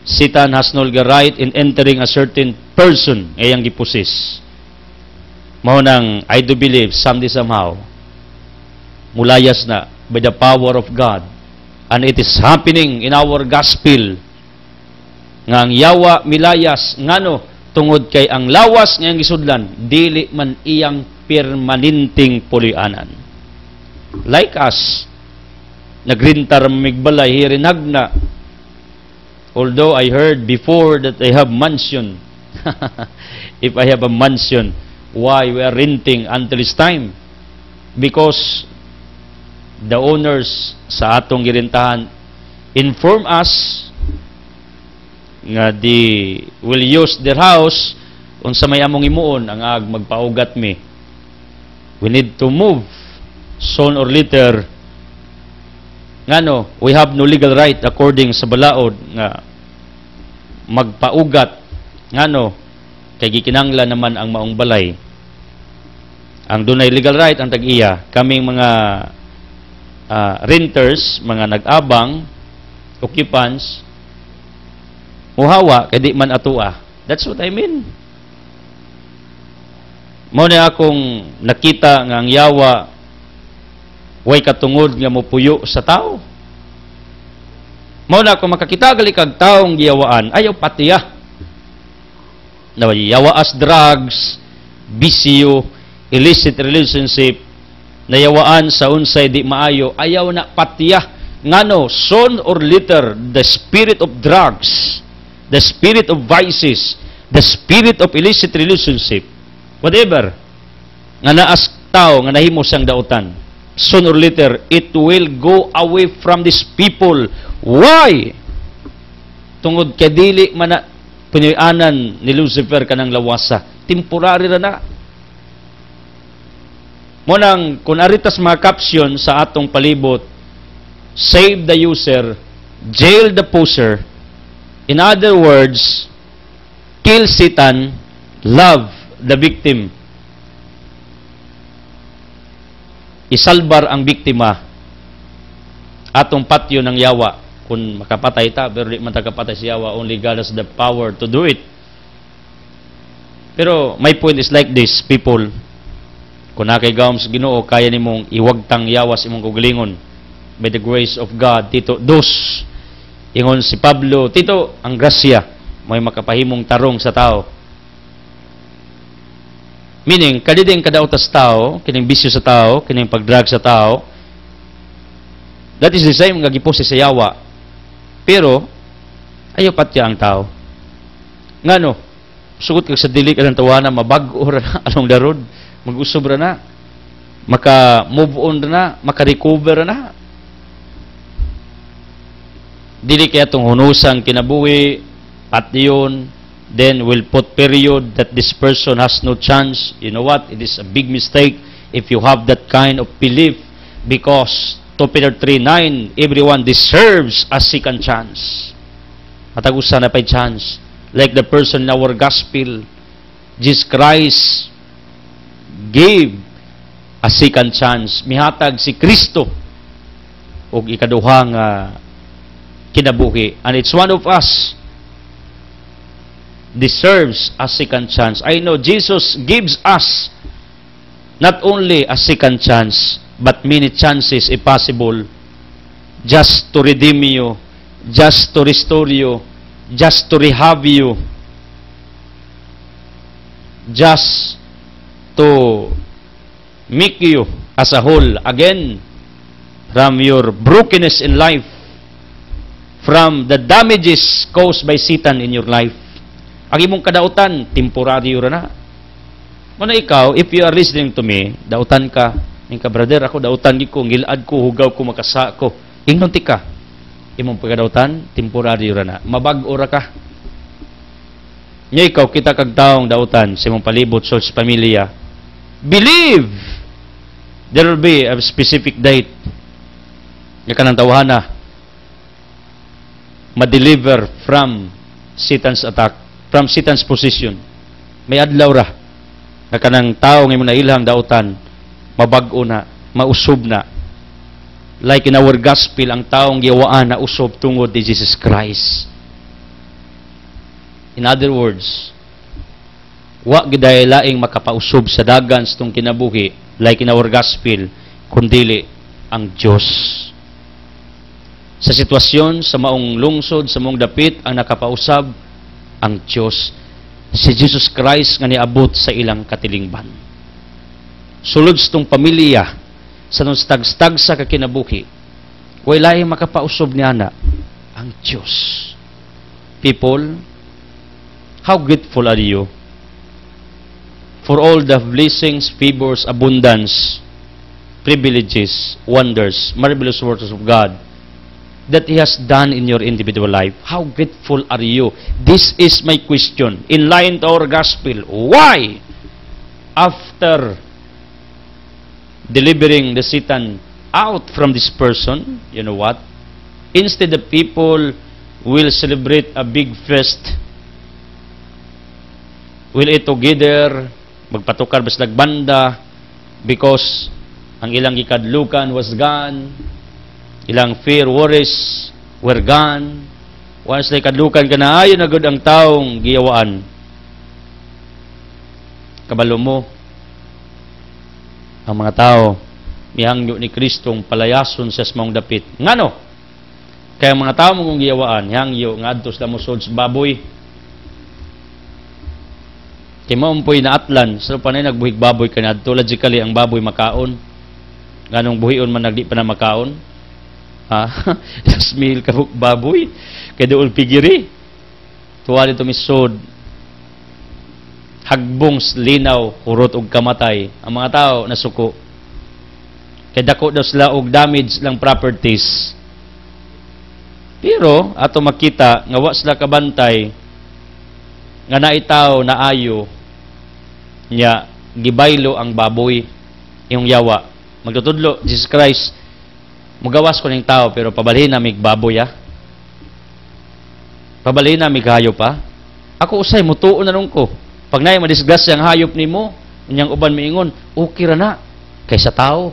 Satan has no legal right in entering a certain person ayang gipossess. Mao nang I do believe someday somehow mulayas na by the power of God, and it is happening in our gospel nga ang yawa milayas ngano tungod kay ang lawas nga gisudlan dili man iyang permanenteng pulianan. Like us, nagrintar migbalay hirinagna. Although I heard before that I have mansion. If I have a mansion, why we are renting until this time? Because the owners sa atong girintahan inform us nga they will use their house unsa may among imuon ang magpaugat mi. We need to move soon or later. Ngano, we have no legal right according sa balaod nga magpaugat. Ngano, kay gikinanglan naman ang maong balay. Ang dunay legal right ang tag-iya, kaming mga renters, mga nag-abang, occupants, muhawa kay di man atua. That's what I mean. Mao na akong nakita nga ang yawa way katungod nga mopuyo sa tao. Mao na ako makakita gali kag taong giyawaan, ayaw patiya. Nayawa as drugs, bisyo, illicit relationship, nayawaan sa unsay di maayo, ayaw na patiya. Ngano, soon or later, the spirit of drugs, the spirit of vices, the spirit of illicit relationship, whatever, nga naas tao, nga nahimo siyang dautan, soon or later, it will go away from these people. Why? Tungod kay dili man na pinuyanan ni Lucifer kanang lawasa. Temporary ra na. Munang, kung aritas mga caption sa atong palibot, save the user, jail the poser. In other words, kill Satan, love the victim. Isalbar ang biktima. Atong patyo ng yawa. Kung makapatay ta, pero di man takapatay si yawa, only God has the power to do it. Pero my point is like this, people. Kung nakigawam sa Ginoo, kaya nimong iwagtang yawas imong kaugalingon by the grace of God. Tito, dos. Ingon si Pablo, Tito, ang grasya, may makapahimong tarong sa tao. Meaning, kadiding kadauta sa tao, kining bisyo sa tao, kining pagdrag sa tao, that is the same nga giposi sa yawa. Pero, ayaw patya ang tao. Ngano, sugot kag sa dili ka ng tawanan, mabag-o ra anong darod, mag-usob ra na, maka-move on ra na, maka-recover ra na. Dili kaya itong hunusang kinabuhi, patyon, then will put period that this person has no chance. You know what? It is a big mistake if you have that kind of belief, because 2 Peter 3:9, everyone deserves a second chance. Matagusa na pa'y chance. Like the person in our gospel, Jesus Christ gave a second chance. Mihatag si Kristo og ikaduhang kinabuhi. And it's one of us deserves a second chance. I know Jesus gives us not only a second chance, but many chances if possible, just to redeem you, just to restore you, just to rehab you, just to make you as a whole again from your brokenness in life, from the damages caused by Satan in your life. Ang imong kadautan, temporaryo ra na. Muna ikaw, if you are listening to me, dautan ka, ka brother, ako dautan ko, ngilad ko, hugaw ko, makasa ko. Ingnon ti ka. Imong pagkadautan, temporaryo ra na. Mabag-o ra ka. Nya ikaw, kita kag taong dautan sa imong palibot sa pamilya. Believe! There will be a specific date. Nga kanang tawhana, ma-deliver from Satan's attack, from Satan's position. May adlaw ra nga kanang tawo nga mo nailhang dautan, mabag-o na, mausob na. Like in our gospel, ang taong giyawaan na usob tungod ni Jesus Christ. In other words, wa giday laing makapausob sa dagan sa tong kinabuhi, like in our gospel, kundili ang Dios. Sa sitwasyon, sa maong lungsod, sa maong dapit, ang nakapausab, ang Diyos. Si Jesus Christ nga niabot sa ilang katilingban. Sulod sa itong pamilya, sa nung stag-stag sa kakinabuhi, wala yung makapausob niya na, ang Diyos. People, how grateful are you for all the blessings, favors, abundance, privileges, wonders, marvelous works of God that He has done in your individual life? How grateful are you? This is my question. In line to our gospel, why, after delivering the Satan out from this person, you know what? Instead the people will celebrate a big feast, will eat together, magpatukar bas nagbanda, because ang ilang ikadlukan was gone, ilang fear, worries were gone. Once na ikadlukan ka na, ayon na good ang taong giyawaan. Kabalo mo, ang mga tao, mihangyo ni Kristong palayason sa smong dapit. Ngano? Kaya mga tao mong giyawaan, hangyo nga adtos na musod sa baboy. Kaya maumpoy na atlan, sa panay nagbuhig baboy ka na, logically ang baboy makaon. Ganong buhion man nagdi pa na makaon. Smil ka baboy kay dool pigiri tuwa dito misod hagbong linaw hurot og kamatay ang mga tao nasuko kay dako daw sila og damage lang properties, pero ato makita nga wa sila kabantay nga naitaw na ayo nya gibaylo ang baboy yung yawa. Magtutudlo Jesus Christ, magawas ko ng tao, pero pabalhin na mig baboy, pabalhin na mig hayop, Ako usay, mutuon na nung ko. Pag na'y madisgrasya ang hayop ni mo, niyang uban miingon, okay ra na, kaysa tao.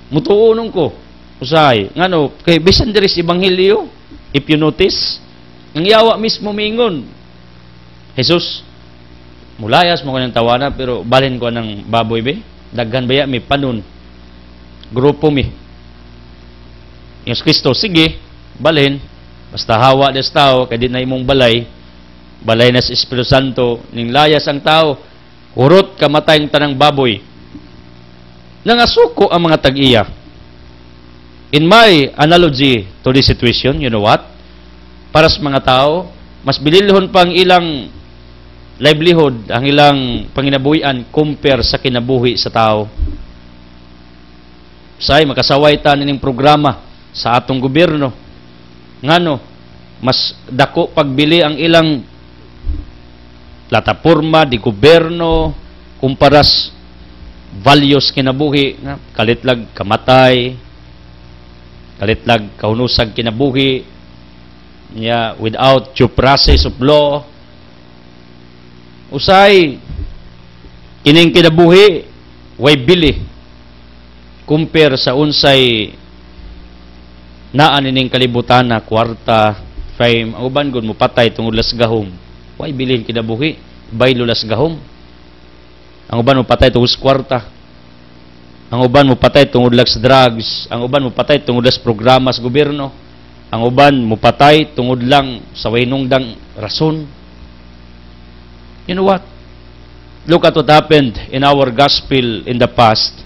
Mutuon nung ko. Usay, ngano, kay bisan diri sa Ebanghelyo, if you notice, ang yawa mismo miingon, Jesus, mulayas mo ko ng tawana, pero balhin ko ng baboy be. Daghan baya mi panon. Grupo mi. Yung Kristo, sige, balhin. Basta hawa des tao, kaya di na imong balay. Balay na sa Espiritu Santo, ning layas ang tao, hurot kamatay ang tanang baboy. Nangasuko ang mga tag-iya. In my analogy to this situation, you know what? Para sa mga tao, mas bililhon pang ilang livelihood, ang ilang panginabuhian compare sa kinabuhi sa tao. Say, makasaway ta ning programa sa atong gobyerno. Ngano, mas dako pagbili ang ilang plataporma di gobyerno kumparas values kinabuhi, nga kalitlag kamatay, kalitlag kahunusag kinabuhi, niya without due process of law. Usay kining kinabuhi way bili compare sa unsay naan ning kalibutan na kwarta, fame. Ang uban gud mo patay tungod las gahom, way bilin kinabuhi baylo las gahom. Ang uban mo patay tungod sa kwarta, ang uban mo patay tungod las drugs, ang uban mo patay tungod las programa sa gobyerno, ang uban mo patay tungod lang sa waynungdang rason. You know what? Look at what happened in our gospel in the past.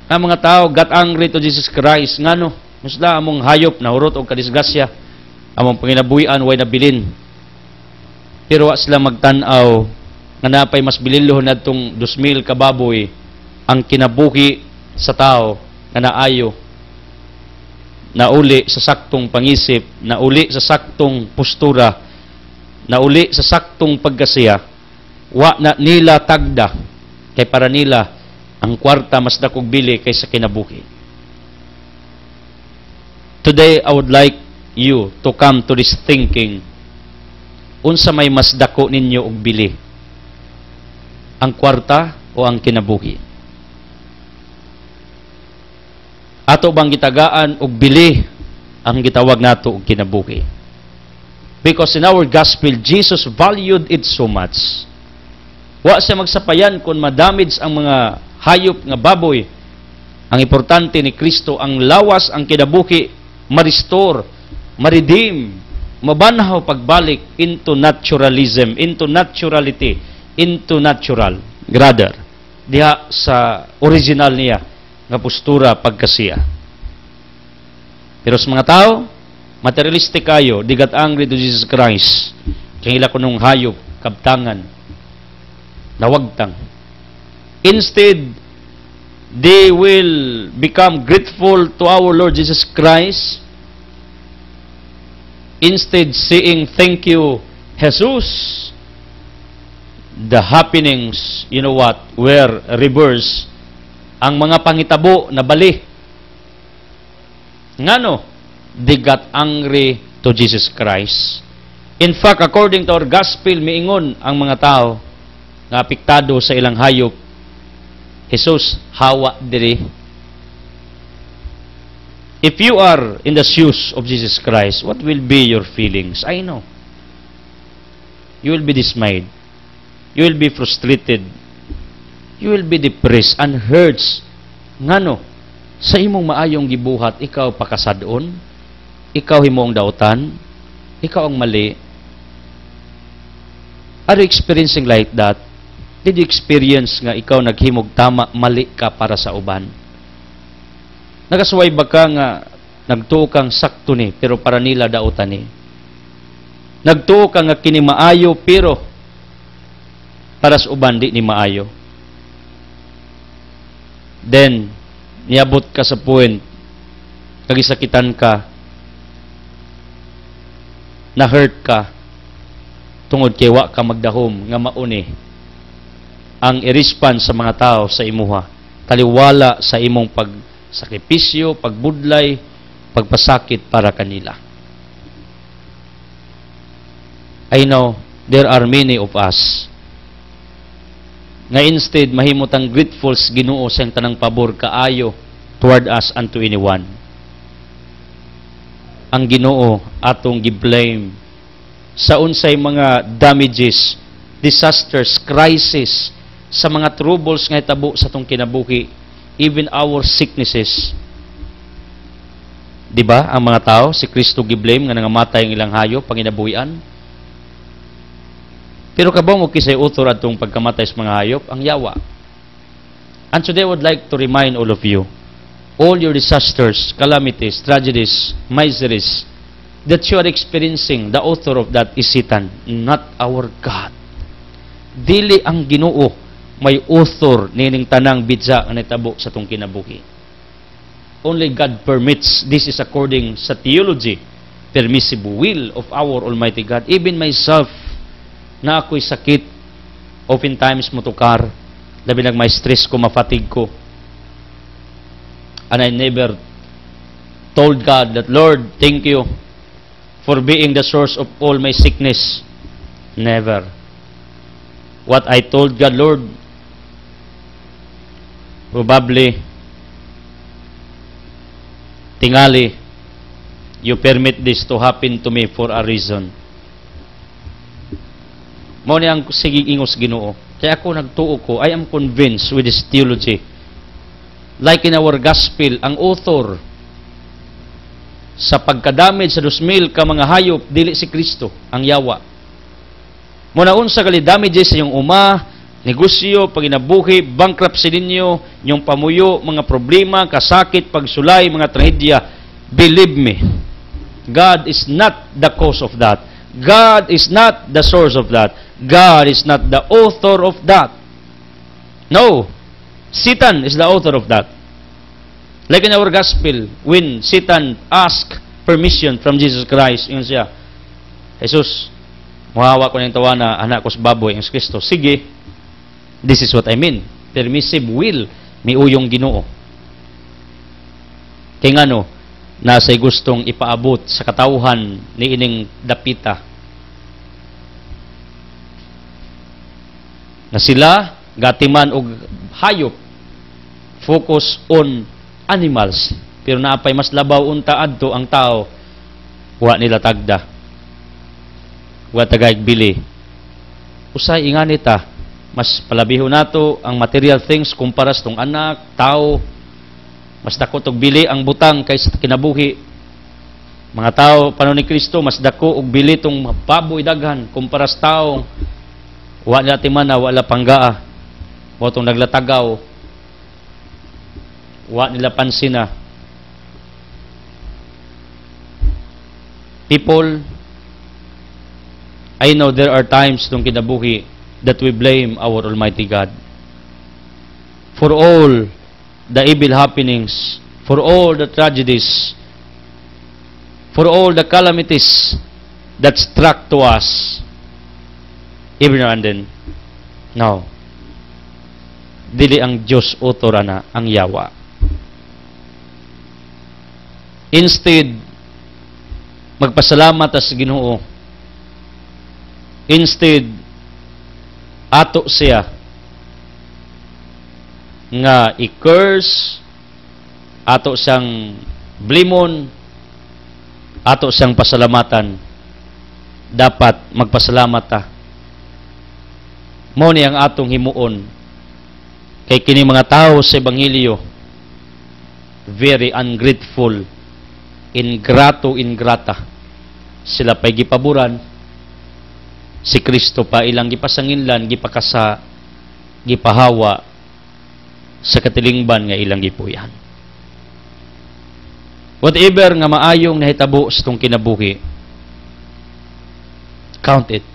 Ang mga tao got angry to Jesus Christ. Ngano? Musla among hayop na hurot o kadisgasya. Among panginabuhian way nabilin. Pero wa sila magtanaw nga napay mas bililhon adtong 2,000 ka baboy ang kinabuhi sa tao nga naayo. Nauli sa saktong pangisip, nauli sa saktong postura, nauli sa saktong pagkasiya, wa na nila tagda, kay para nila ang kwarta mas dakog bili kaysa kinabuhi. Today, I would like you to come to this thinking, unsa may mas dako ninyo og bili, ang kwarta o ang kinabuhi? Ato bang gitagaan og bili ang gitawag nato og kinabuhi? Because in our gospel, Jesus valued it so much. Wa siya magsapayan kung madamage ang mga hayop nga baboy. Ang importante ni Kristo, ang lawas, ang kinabuhi, ma-restore, ma-redeem, mabanhaw pagbalik into naturalism, into naturality, into natural. Rather, diha sa original niya nga postura pagkasiya. Pero sa mga tao, materialistic kayo, they got angry to Jesus Christ. Kaya ila kunong hayop, kabtangan, nawagtang. Instead, they will become grateful to our Lord Jesus Christ. Instead, saying, thank you, Jesus. The happenings, you know what, were reversed. Ang mga pangitabo na bali. Ngano? They got angry to Jesus Christ. In fact, according to our gospel, miingon ang mga tao na apektado sa ilang hayop, Jesus, hawa diri. If you are in the shoes of Jesus Christ, what will be your feelings? I know. You will be dismayed. You will be frustrated. You will be depressed and hurts. Ngano? Sa imong maayong gibuhat, ikaw pakasadon, ikaw himo ang dautan, ikaw ang mali. Are you experiencing like that? Did you experience nga ikaw naghimog tama, mali ka para sa uban? Nagasuway ba ka nga nagtuo kang sakto ni, pero para nila dautan ni? Nagtuo ka nga kini maayo, pero para sa uban di ni maayo? Then, niabot ka sa point, kagisakitan ka, na-hurt ka, tungod kay wa ka magdahom, nga mauni, ang i-response sa mga tao sa imuha, taliwala sa imong pagsakripisyo, pagbudlay, pagpasakit para kanila. I know, there are many of us, nga instead mahimutang grateful sa Ginoo sa tanang pabor kaayo toward us unto anyone. Ang Ginoo atong gi-blame sa unsay mga damages, disasters, crisis, sa mga troubles nga hitabo sa tong kinabuhi, even our sicknesses. Di ba? Ang mga tao, si Kristo giblame nga nangamatay ang ilang hayop, panginabuhian. Pero kabaw mo kisay utor atong pagkamatay sa mga hayop, ang yawa. And today I would like to remind all of you, all your disasters, calamities, tragedies, miseries, that you are experiencing, the author of that is Satan, not our God. Dili ang Ginoo may author nining tanang bitsa nga nitabo sa tong kinabuhi. Only God permits. This is according sa theology, permissible will of our Almighty God. Even myself, na ako'y sakit, oftentimes mutukar, labi nag may stress ko, mafatig ko. And I never told God that, Lord, thank you for being the source of all my sickness. Never. What I told God, Lord, probably, tingali, you permit this to happen to me for a reason. Mao ni ang sige ingos Ginoo. Kaya ako nagtuo ko, I am convinced with this theology. Like in our gospel, ang author sa pagkadamage sa 2,000 ka mga hayop, dili si Kristo, ang yawa. Muna unsa gali damages sa iyong uma, negosyo, paginabuhi, bankruptcy ninyo, yung pamuyo, mga problema, kasakit, pagsulay, mga trahedya, believe me, God is not the cause of that. God is not the source of that. God is not the author of that. No. Satan is the author of that. Like in our gospel, when Satan asked permission from Jesus Christ, yun siya, Jesus, muhawa ko ng tawana, anak ko sa baboy, ang Kristo. Sige, this is what I mean. Permissive will, may uyong Ginoo. Kaya nga no, nasa'y gustong ipaabot sa katauhan ni ining dapita. Na sila, gatiman o hayop, focus on animals. Pero naapay mas labaw unta adto ang tao, wa nila tagda. Wa tagay bili. Usay inganita, mas palabihon nato ang material things kumpara sa tong anak, tao. Mas dako og bili ang butang kaysa kinabuhi. Mga tao panon ni Kristo mas dako og bili tong baboy daghan kumpara sa tao. Wa nila timana, wala panggaa. Mo tong naglatagaw. Wa nila pansina. People, I know there are times tong kinabuhi that we blame our Almighty God for all the evil happenings, for all the tragedies, for all the calamities that struck to us every now and then. No. Dili ang Diyos author na ang yawa. Instead, magpasalamat sa Ginoo. Instead, ato siya nga i-curse, ato siyang blimon, ato siyang pasalamatan. Dapat magpasalamat ta. Mao ni ang atong himuon kay kini mga tao sa ebanghelyo very ungrateful, ingrata. Sila pa'y gipaburan, si Kristo pa ilang gipasanginlan, gipakasa, gipahawa sa katilingban nga ilang gipuyan. Whatever nga maayong nahitabo sa tong kinabuhi, count it.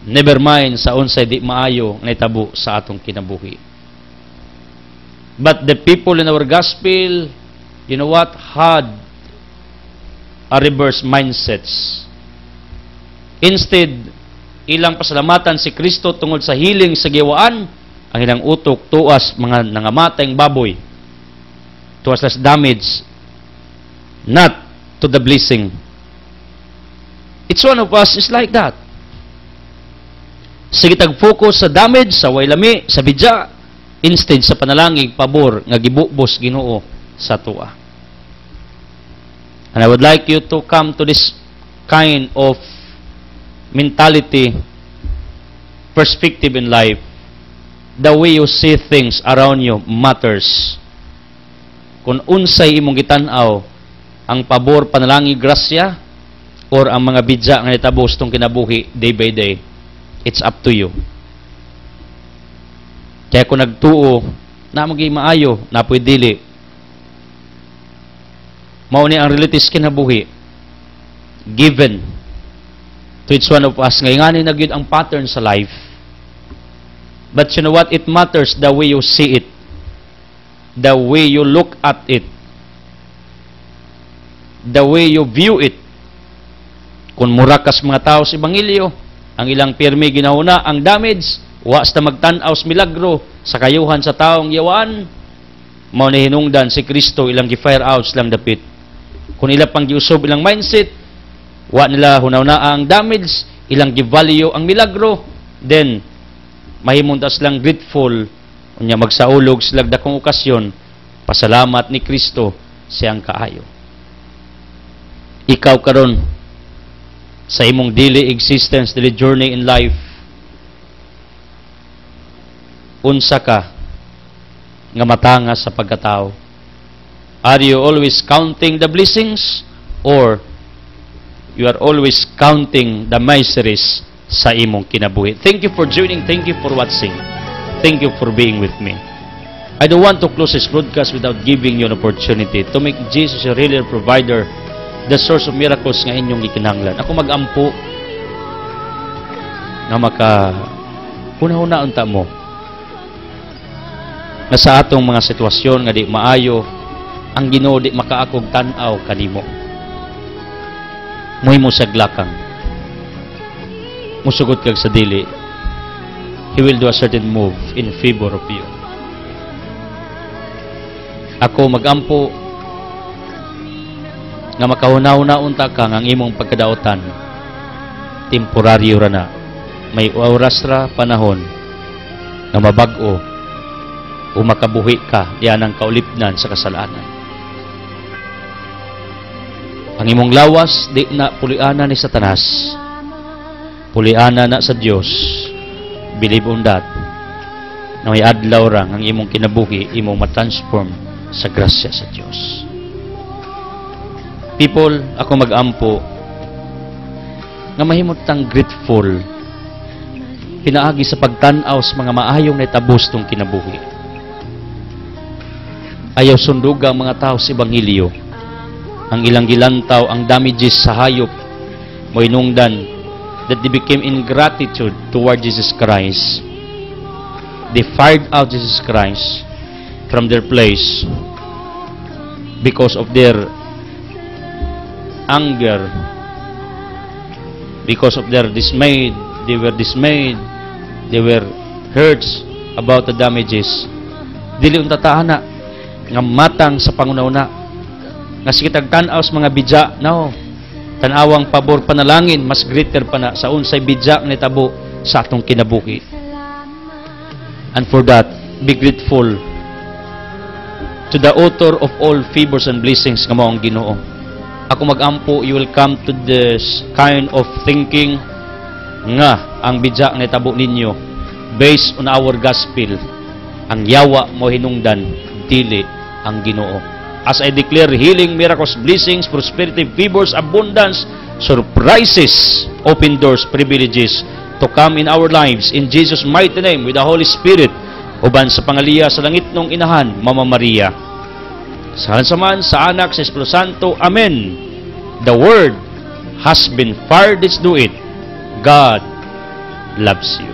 Never mind sa unsay di maayo nahitabo sa atong kinabuhi. But the people in our gospel, you know what, had a reverse mindsets. Instead, ilang pasalamatan si Kristo tungod sa healing sa giwaan, ang ilang utok tuas mga nangamatayng baboy, tuas less damage, not to the blessing. Each one of us is like that. Sige tag-focus sa damage, sa waylami, sa bidya, instead sa panalangig, pabor, nga gibubos Ginoo sa tuwa. And I would like you to come to this kind of mentality, perspective in life, the way you see things around you matters. Kung unsay imong gitan-aw, ang pabor, panalangin, grasya, or ang mga bidya nga nitabos tong kinabuhi day by day, it's up to you. Kaya kung nagtuo, na maging maayo, na pwede dili, mao ni ang relatives kinabuhi, given to each one of us, ngayon na gyud ang pattern sa life. But you know what? It matters the way you see it, the way you look at it, the way you view it. Kung murakas mga tao sa Ebanghelyo, ang ilang pirmi ginahuna, ang damage, was na magtan-aw sa milagro, sa kayuhan sa taong yawan, mao ni hinungdan si Kristo, ilang gi-fire out silang dapit. Kung ila pang giusob ilang mindset, wa nila hunaw-na ang damage, ilang gi-value ang milagro, then, mahimunta silang grateful, unya magsaulog silang dakong okasyon, pasalamat ni Kristo siyang kaayo. Ikaw karon sa imong daily existence, daily journey in life, unsa ka nga matanga sa pagkatao? Are you always counting the blessings, or you are always counting the miseries sa imong kinabuhi? Thank you for joining. Thank you for watching. Thank you for being with me. I don't want to close this broadcast without giving you an opportunity to make Jesus a real provider, the source of miracles nga inyong ikinahanglan. Ako magampo nga maka huna-huna unta mo nga sa atong mga sitwasyon nga di maayo, ang Ginoo di makaakog tan-aw kanimo. Muhimo saglakang, musugot kag sa dili, He will do a certain move in favor of you. Ako magampo nga makahuna-huna unta ka nga ang imong pagkadaotan temporaryo ra na, may oras ra panahon nga mabag-o o makabuhi ka yan ang kaulipnan sa kasalanan. Ang imong lawas di na puliana ni Satanas, puliana na sa Dios. Believe on that, na may adlaw ra ang imong kinabuhi imong matransform sa grasya sa Dios. People, ako magampo nga mahimot tang grateful pinaagi sa pagtan-aw sa mga maayong naitabo tong kinabuhi. Ayaw sunduga ang mga tao sa Ebanghelyo, ang ilang gilantaw ang damages sa hayop, mo inungdan that they became ingratitude toward Jesus Christ. They fired out Jesus Christ from their place because of their anger, because of their dismay. They were dismayed, they were hurt about the damages. Dili unta taana nga matang sa pangunauna nga sikitag tan-aw sa mga bidya, no, tan-awang pabor panalangin mas greater pa na sa unsay bidya nga nitabo sa atong kinabuhi. And for that, be grateful to the author of all favors and blessings nga mao ang Ginoo. Ako magampo, you will come to this kind of thinking nga ang bidya nga nitabo ninyo based on our gospel, ang yawa mo hinungdan dili ang Ginoo. As I declare healing, miracles, blessings, prosperity, favors, abundance, surprises, open doors, privileges to come in our lives in Jesus' mighty name with the Holy Spirit, uban sa pangaliya sa langit nung inahan, Mama Maria. Sa hansaman, sa anak, sa Espiritu Santo. Amen. The word has been fired. Let's do it. God loves you.